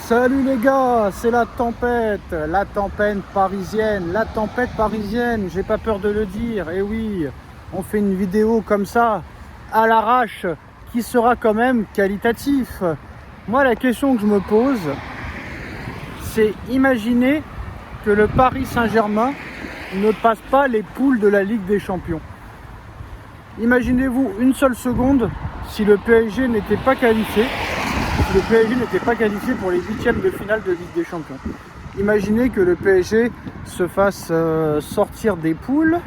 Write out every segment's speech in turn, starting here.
Salut les gars, c'est la tempête parisienne, j'ai pas peur de le dire. Et oui, on fait une vidéo comme ça, à l'arrache, qui sera quand même qualitatif. Moi, la question que je me pose, c'est imaginer que le Paris Saint-Germain ne passe pas les poules de la Ligue des Champions. Imaginez-vous une seule seconde si le PSG n'était pas qualifié. Le PSG n'était pas qualifié pour les huitièmes de finale de Ligue des Champions. Imaginez que le PSG se fasse sortir des poules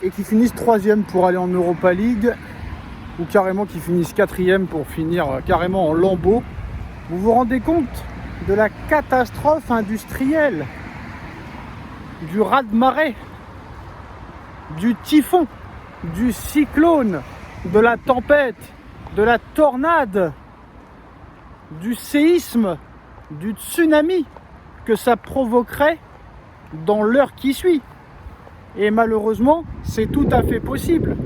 et qu'il finisse troisième pour aller en Europa League, ou carrément qu'il finisse quatrième pour finir carrément en lambeaux. Vous vous rendez compte de la catastrophe industrielle, du raz-de-marée, du typhon, du cyclone, de la tempête, de la tornade, du séisme, du tsunami que ça provoquerait dans l'heure qui suit. Et malheureusement, c'est tout à fait possible.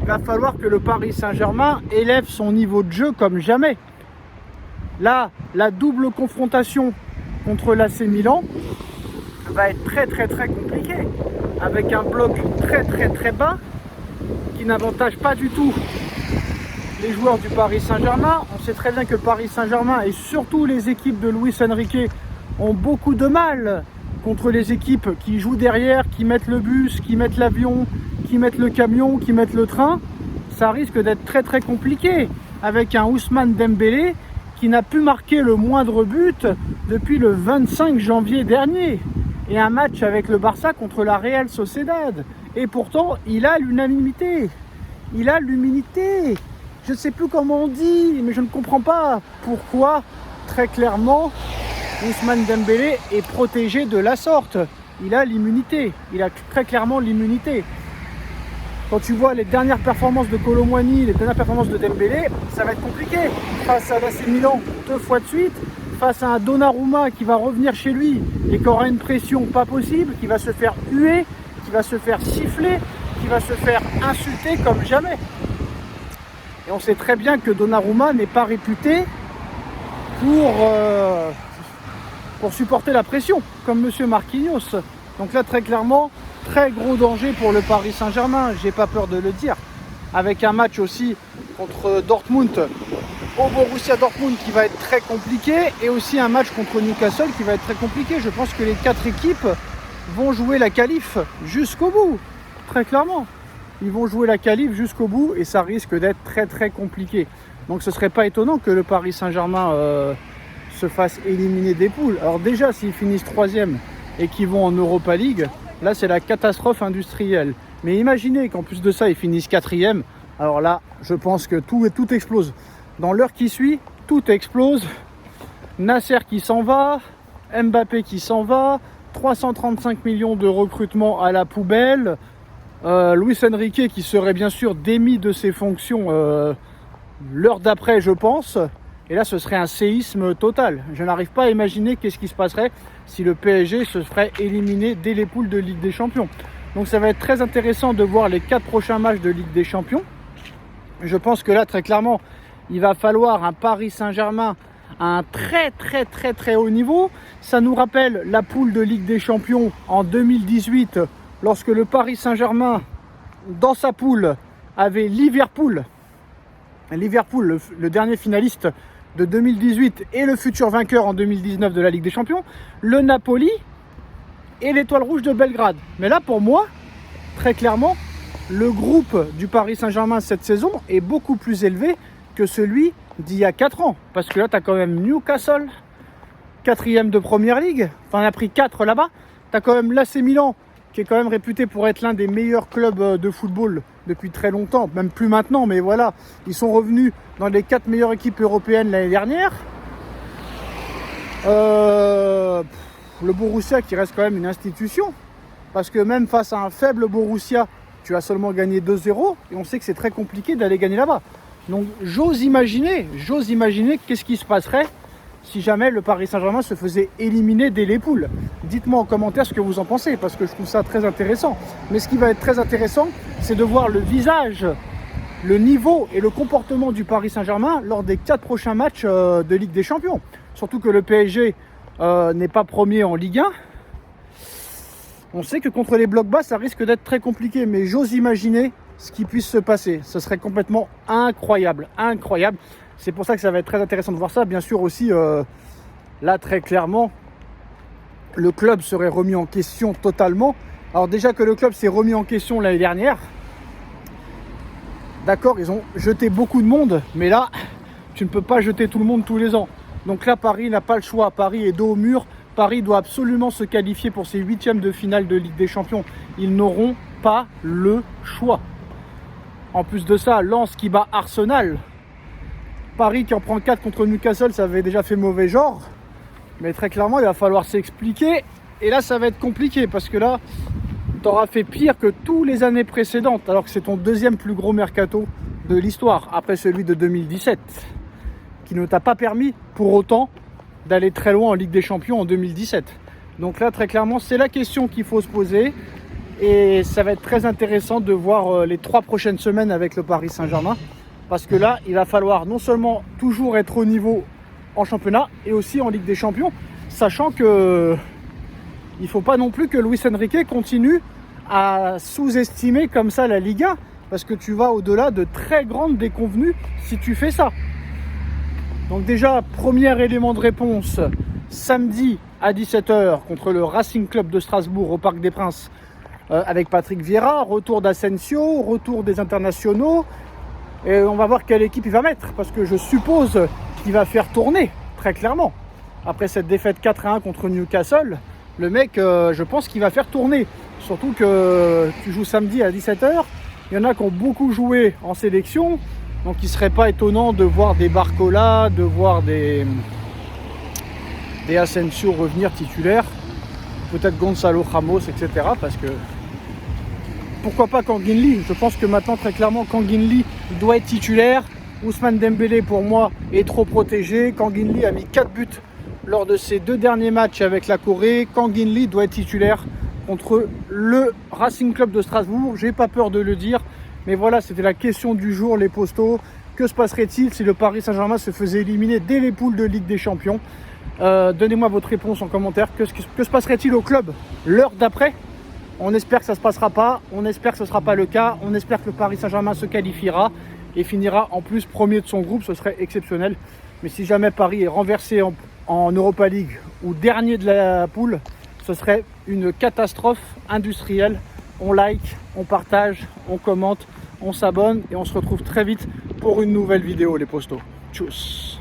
Il va falloir que le Paris Saint-Germain élève son niveau de jeu comme jamais. Là, la double confrontation contre l'AC Milan va être très compliquée, avec un bloc très bas qui n'avantage pas du tout les joueurs du Paris Saint-Germain. On sait très bien que Paris Saint-Germain et surtout les équipes de Luis Enrique ont beaucoup de mal contre les équipes qui jouent derrière, qui mettent le bus, qui mettent l'avion, qui mettent le camion, qui mettent le train. Ça risque d'être très compliqué avec un Ousmane Dembélé qui n'a pu marquer le moindre but depuis le 25 janvier dernier et un match avec le Barça contre la Real Sociedad. Et pourtant, il a l'unanimité. Il a l'humilité. Je ne sais plus comment on dit, mais je ne comprends pas pourquoi, très clairement, Ousmane Dembélé est protégé de la sorte. Il a l'immunité, il a très clairement l'immunité. Quand tu vois les dernières performances de Kolo Muani, les dernières performances de Dembélé, ça va être compliqué. Face à l'AC Milan 2 fois de suite, face à un Donnarumma qui va revenir chez lui et qui aura une pression pas possible, qui va se faire huer, qui va se faire siffler, qui va se faire insulter comme jamais. Et on sait très bien que Donnarumma n'est pas réputé pour supporter la pression, comme Monsieur Marquinhos. Donc là, très clairement, très gros danger pour le Paris Saint-Germain, j'ai pas peur de le dire. Avec un match aussi contre Dortmund, au Borussia Dortmund, qui va être très compliqué, et aussi un match contre Newcastle qui va être très compliqué. Je pense que les 4 équipes vont jouer la qualif jusqu'au bout, très clairement. Ils vont jouer la qualif jusqu'au bout et ça risque d'être très compliqué. Donc ce serait pas étonnant que le Paris Saint-Germain se fasse éliminer des poules. Alors déjà, s'ils finissent troisième et qu'ils vont en Europa League, là c'est la catastrophe industrielle. Mais imaginez qu'en plus de ça, ils finissent quatrième. Alors là, je pense que tout explose. Dans l'heure qui suit, tout explose. Nasser qui s'en va, Mbappé qui s'en va, 335 millions de recrutement à la poubelle. Luis Enrique qui serait bien sûr démis de ses fonctions l'heure d'après, je pense. Et là, ce serait un séisme total. Je n'arrive pas à imaginer qu'est-ce qui se passerait si le PSG se ferait éliminer dès les poules de Ligue des Champions. Donc ça va être très intéressant de voir les 4 prochains matchs de Ligue des Champions. Je pense que là, très clairement, il va falloir un Paris Saint-Germain à un très haut niveau. Ça nous rappelle la poule de Ligue des Champions en 2018, lorsque le Paris Saint-Germain, dans sa poule, avait Liverpool, le dernier finaliste de 2018 et le futur vainqueur en 2019 de la Ligue des Champions, le Napoli et l'Étoile Rouge de Belgrade. Mais là, pour moi, très clairement, le groupe du Paris Saint-Germain cette saison est beaucoup plus élevé que celui d'il y a 4 ans. Parce que là, tu as quand même Newcastle, 4e de Première Ligue, enfin on a pris 4 là-bas. Tu as quand même l'AC Milan, qui est quand même réputé pour être l'un des meilleurs clubs de football depuis très longtemps, même plus maintenant, mais voilà, ils sont revenus dans les 4 meilleures équipes européennes l'année dernière. Le Borussia qui reste quand même une institution, parce que même face à un faible Borussia, tu as seulement gagné 2-0, et on sait que c'est très compliqué d'aller gagner là-bas. Donc j'ose imaginer qu'est-ce qui se passerait si jamais le Paris Saint-Germain se faisait éliminer dès les poules. Dites-moi en commentaire ce que vous en pensez, parce que je trouve ça très intéressant. Mais ce qui va être très intéressant, c'est de voir le visage le niveau et le comportement du Paris Saint-Germain lors des 4 prochains matchs de Ligue des Champions. Surtout que le PSG n'est pas premier en Ligue 1. On sait que contre les blocs bas, ça risque d'être très compliqué, mais j'ose imaginer ce qui puisse se passer. Ce serait complètement incroyable, incroyable. C'est pour ça que ça va être très intéressant de voir ça. Bien sûr aussi, là très clairement, le club serait remis en question totalement. Alors déjà que le club s'est remis en question l'année dernière, d'accord, ils ont jeté beaucoup de monde, mais là, tu ne peux pas jeter tout le monde tous les ans. Donc là, Paris n'a pas le choix. Paris est dos au mur. Paris doit absolument se qualifier pour ses 8e de finale de Ligue des Champions. Ils n'auront pas le choix. En plus de ça, Lens qui bat Arsenal. Paris qui en prend 4 contre Newcastle, ça avait déjà fait mauvais genre. Mais très clairement, il va falloir s'expliquer. Et là, ça va être compliqué parce que là, tu auras fait pire que tous les années précédentes. Alors que c'est ton 2e plus gros mercato de l'histoire, après celui de 2017. Qui ne t'a pas permis, pour autant, d'aller très loin en Ligue des Champions en 2017. Donc là, très clairement, c'est la question qu'il faut se poser. Et ça va être très intéressant de voir les 3 prochaines semaines avec le Paris Saint-Germain. Parce que là, il va falloir non seulement toujours être au niveau en championnat et aussi en Ligue des Champions, sachant que il ne faut pas non plus que Luis Enrique continue à sous-estimer comme ça la Liga, parce que tu vas au-delà de très grandes déconvenues si tu fais ça. Donc déjà, premier élément de réponse, samedi à 17h contre le Racing Club de Strasbourg au Parc des Princes avec Patrick Vieira, retour d'Asensio, retour des internationaux, et on va voir quelle équipe il va mettre, parce que je suppose qu'il va faire tourner, très clairement. Après cette défaite 4-1 contre Newcastle, le mec, je pense qu'il va faire tourner. Surtout que tu joues samedi à 17h, il y en a qui ont beaucoup joué en sélection, donc il ne serait pas étonnant de voir des Barcola, de voir des Asensio revenir titulaires, peut-être Gonzalo Ramos, etc. Parce que pourquoi pas Kangin Lee? Je pense que maintenant très clairement Kangin Lee doit être titulaire. Ousmane Dembélé pour moi est trop protégé. Kangin Lee a mis 4 buts lors de ses 2 derniers matchs avec la Corée. Kangin Lee doit être titulaire contre le Racing Club de Strasbourg. J'ai pas peur de le dire. Mais voilà, c'était la question du jour, les postos. Que se passerait-il si le Paris Saint-Germain se faisait éliminer dès les poules de Ligue des Champions? Donnez-moi votre réponse en commentaire. Que se passerait-il au club l'heure d'après? On espère que ça ne se passera pas. On espère que ce ne sera pas le cas. On espère que le Paris Saint-Germain se qualifiera et finira en plus premier de son groupe. Ce serait exceptionnel. Mais si jamais Paris est renversé en Europa League ou dernier de la poule, ce serait une catastrophe industrielle. On like, on partage, on commente, on s'abonne et on se retrouve très vite pour une nouvelle vidéo, les postos. Tchuss.